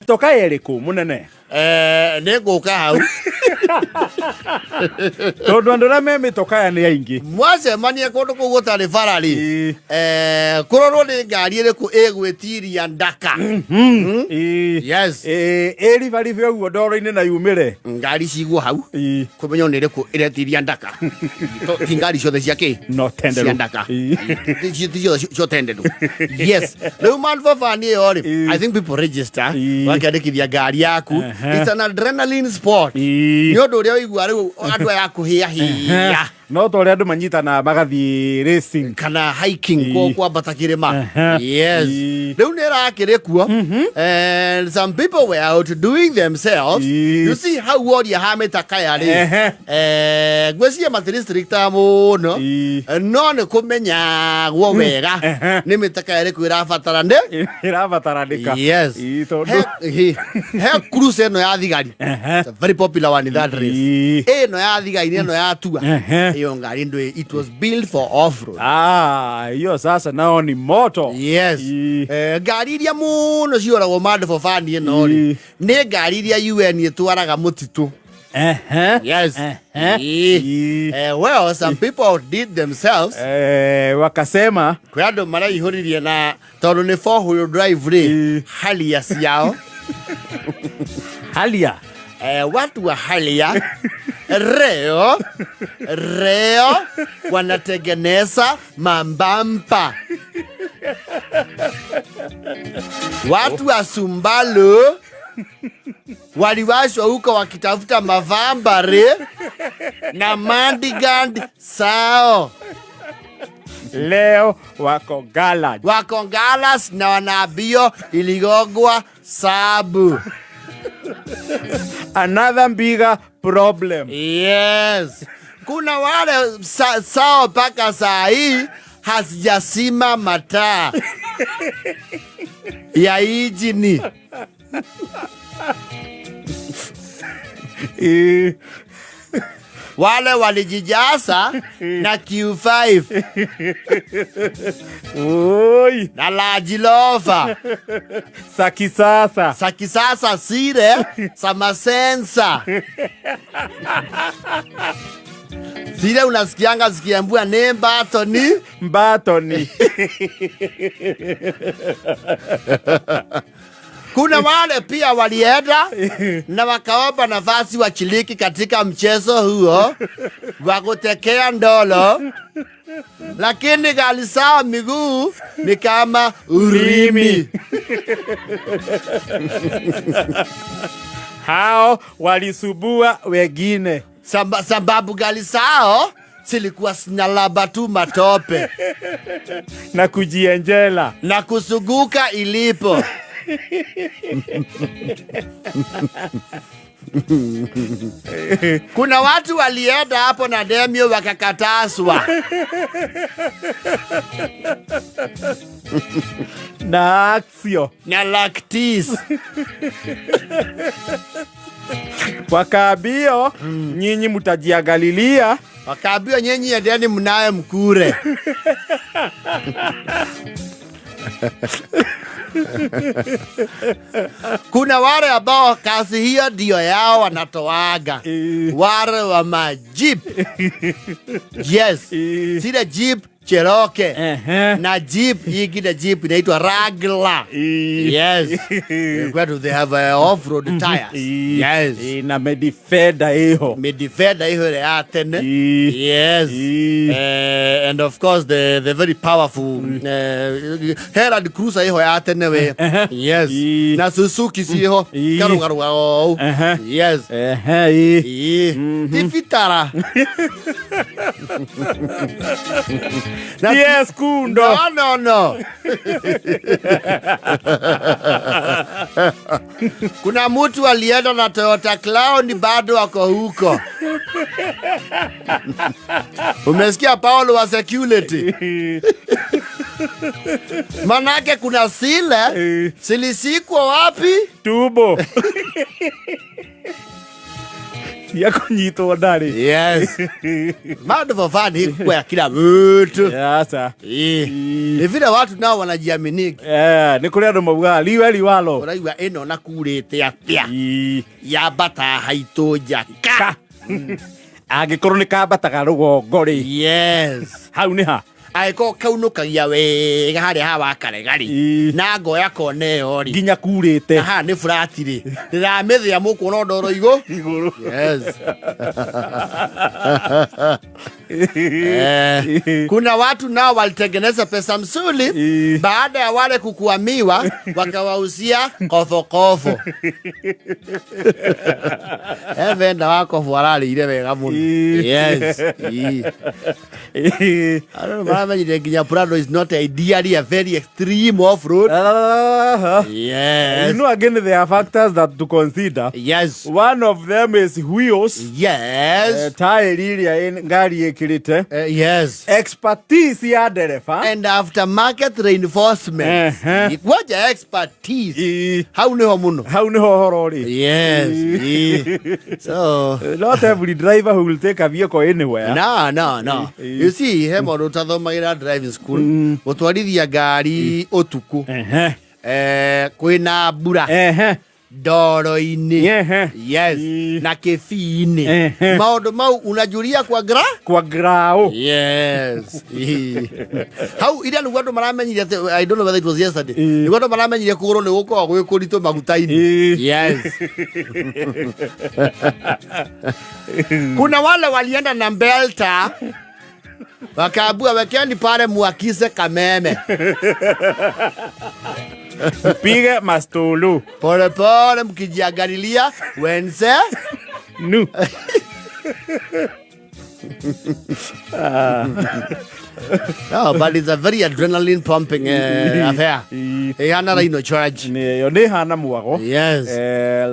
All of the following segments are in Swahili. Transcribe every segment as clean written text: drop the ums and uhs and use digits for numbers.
Toka eriku munene Niguka hau tondu andu me mitoka ni aingi mwacemania kundu kuu gutari barari kurorwo ni ngari iriku igwitiria ndaka. Yes eri bari byo ndoro-ini na yumire ngari cigwo hau kumenya ni iriku iretiria ndaka ti ngari ciothe ciake no tender cia ndaka cio tender. Yes riu man fafani yo ri I think people register wakiandikithia ngari yaku. It's an adrenaline sport. Ni undu uria wigua riu andu aya kuhia hia no to ria andu manyitana magathi racing kana hiking kwa batakirima. Yes riu ni rakirikuo and some people were out doing themselves. You see how warrior hameta kaya ri gweciria matristricta muno no ni kumenya gwo wega ni mitaka iriku irabatarandika. Yes he cruise no ya thigari very popular one in that race no ya thigari no ya tua iyo ngari ndo it was built for off-road. Hiyo sasa nao ni moto. Yes ngari iria muno cioragwo mad for fun ino ri ni ngari iria UN itwaraga mutitu. Yes well some people did themselves wakasema kwa andu maraihuririe na tondu ni four wheel drive ri halia ciao halia watu wa halia Reo wanatengeneza mambamba. Watu wa Sumbalo waliwashwa huko wakitafuta mavambare na mandigand sao. Leo wako galas na wanabio iligogwa sabu. Another bigger problem. Yes kuna wale sao paka saa hii hasijasima mataa ya injini. Wale walijijasa na Q5 oi na Land Rover sa kisasa sire sa masensa sire unasikianga zikiambua ne mbatoni. Kuna wale pia walienda na wakaomba nafasi washiriki katika mchezo huo wa kutekea ndolo, lakini gari zao miguu ni kama urimi. Hao walisubua wengine sababu gari zao zilikuwa sinalaba tu matope na kujienjela na kusuguka ilipo. Kuna watu walienda hapo na demio wakakataswa na aksio na lactis wakaambio nyinyi mutajiangalilia, wakaambio nyinyi endeni mnaye mkure. Kuna wale ambao kazi hiyo ndio yao wanatoaga wale wa majip. Yes sile jeep Cherokee na jeep ingine jeep inaitwa Wrangler. Yes where they have off-road tires. Yes na Medifenda hiyo ya tene. Yes and of course the very powerful Herald Cruiser hiyo ya tene we. Yes na Suzuki hiyo garu. Yes tifitara Yes kundo no kuna mtu alienda na Toyota Crown bado wako huko. Umesikia Paulo wa security? Manake kuna silisikwa wapi? Tubo Yako nyito ndari. Yes. Mad for fun iko ya kila mtu. Yasa. Ni vile watu nao wanajiamini. Ni kuri andu mauga liwe liwalo. Uraiwa eno nakurite atia. Ya bata haito jaka. Angikorwo ni kambataga rugongo ri. Yes. Hau ni ha. Aiko kaunukagia wega haria hawa karegari na ngoya koneo ri nginya kurite aha ni furati ri ndiramithia mukuona ndoro iguru. Yes. Kuna watu nao walitengeneza pesa msuli baada ya wale kukuamiwa wakawausia kofo. Venda wako fuarali ile wega muno. Yes. Prado is not ideally a very extreme off-road. Yes. You know, again, there are factors that to consider. Yes. One of them is wheels. Yes. Tire iria ngari ikirite. Yes. Expertise ya dereva. And aftermarket reinforcement. Ikwaja expertise. How niho muno? How niho horori? Yes. So. Not every driver who will take a vehicle anywhere. No. You see, hemo rutathomagĩra driving school. Gũtwarithia ngari ũtukũ. Kwĩna mbura. Ndoro-inĩ. Yes. Na kĩbii-inĩ. Maũndũ mau unajuria kwa grao. Yes. Hau ira nĩguo andũ maramenyire I don't know whether it was yesterday. Nĩguo andũ maramenyire kũgũrũ nĩ gũkoragwo gwĩ kũritũ maguta-inĩ. Yes. Kuna wale walienda na Belta wakaambua wekeni pale muakise kameme. Pige mastulu. Pole mkijiangalilia wense. Nu. No, but it's a very adrenaline pumping affair. Hana rhino charge. Ni hana mwago. Yes.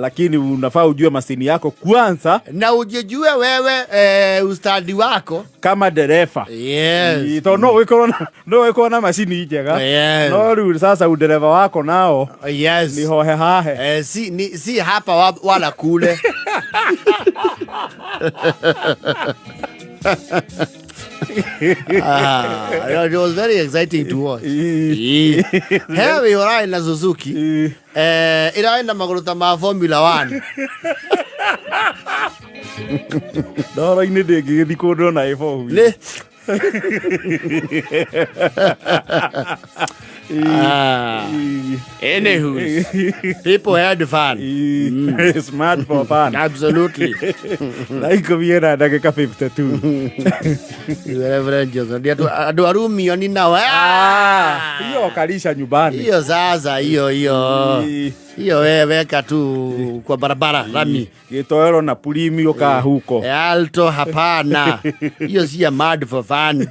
Lakini unafaa ujue masini yako kwanza. Na ujijue wewe ustadi wako kama dereva. Yes. No wiko na masini njega. Yes. No rudi sasa udereva wako nao. Yes. Ni hohe hahe. Si hapa wala kule. It was very exciting to watch. Here we are in Suzuki. Iraenda maguruta ma Formula 1. Ndoro-inĩ ndĩngĩgĩthi kũndũ na F4. Anywho, people had fun. Smart for fun. Absolutely. Like viera dakika 52. Reverend Johnson. Adu arumio ni nawe. Hiyo kalisha nyumbani. Hiyo sasa hiyo wewe weka tu kwa barabara lami. Gitoero na pulimi yoka huko. Alto hapana. Hiyo si mad for fun.